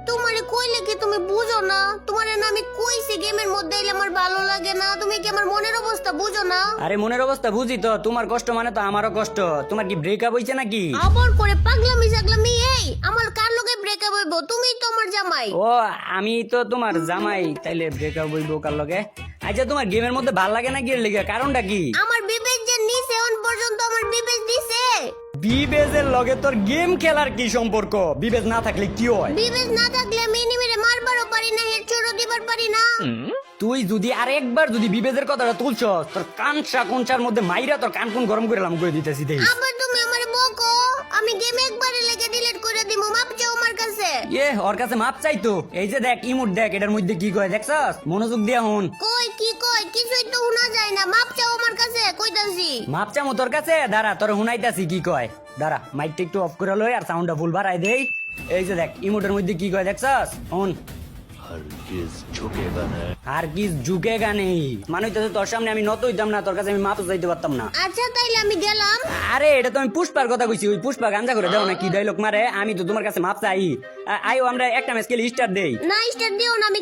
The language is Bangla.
তোমারে কইলে কি তুমি বুঝো না? তোমারে না আমি কইছি গেমের মধ্যে এলে আমার ভালো লাগে না। তুমি কি আমার মনের অবস্থা বুঝো না? আরে মনের অবস্থা বুঝি তো, তোমার কষ্ট মানে তো আমারও কষ্ট। তোমার কি ব্রেকআপ হইছে নাকি? আবার করে পাগলামি সাগলামি। এই আমার কার লগে ব্রেকআপ হইব? তুমিই তো আমার জামাই। ও আমি তো তোমার জামাই, তাইলে ব্রেকআপ হইব কার লগে? আচ্ছা তোমার গেমের মধ্যে ভাল লাগে না কি এর লিগা? কারণটা কি? আমার বিবেক যে নিছে অন পর্যন্ত আমার বিবেক দিছে। বিবেজের লগে তোর গেম খেলার কি সম্পর্ক? বিবেজ না থাকলে কি হয়? বিবেক না থাকলে আমি এনিমিরে মারবারও পারি না, হেডশটও দিবার পারি না। তুই যদি আরেকবার যদি বিবেজের কথাটা তুলছ, তোর কানসা কোনসার মধ্যে মাইরা তোর কান কোন গরম করে লাম করে দিতেছি দেই। আবার তুমি আমারে বকো। আমি গেম একবারে লেগে ডিলিট করে দিমু, মাপ চাও আমার কাছে। ওর কাছে মাপ চাইতো। এই যে দেখ ইমোট দেখ, এটার মধ্যে কি কয় দেখছস? মনোযোগ দিয়া শুন। কই কি কই কিছুই তো শোনা যায় না। মাপ চাও আমার কাছে কইতাছি। মাপ চামু তোর কাছে? দাঁড়া তোর হুনাইতাছি কি কয়। দাঁড়া মাইকটা একটু অফ করে লই আর সাউন্ডটা ফুল বাড়াই দেই। এই যে দেখ ইমোটের মধ্যে কি কয় দেখছস? শুন। আর কি ঝুঁকেগা নেই মানে হইতাছে তোর সামনে আমি নত হইতাম না, তোর কাছে আমি মাপ চাইতে পারতাম না। আচ্ছা তাইলে আমি গেলাম। আরে এটা তো আমি পুষ্পার কথা কইছি, ওই পুষ্পা গাঞ্জা করে দাও না কি ডায়লগ মারে। আমি তো তোমার কাছে মাপ চাই। আইও আমরা একটা ম্যাচ খেলে স্টার্ট দেই। না স্টার দিও না, আমি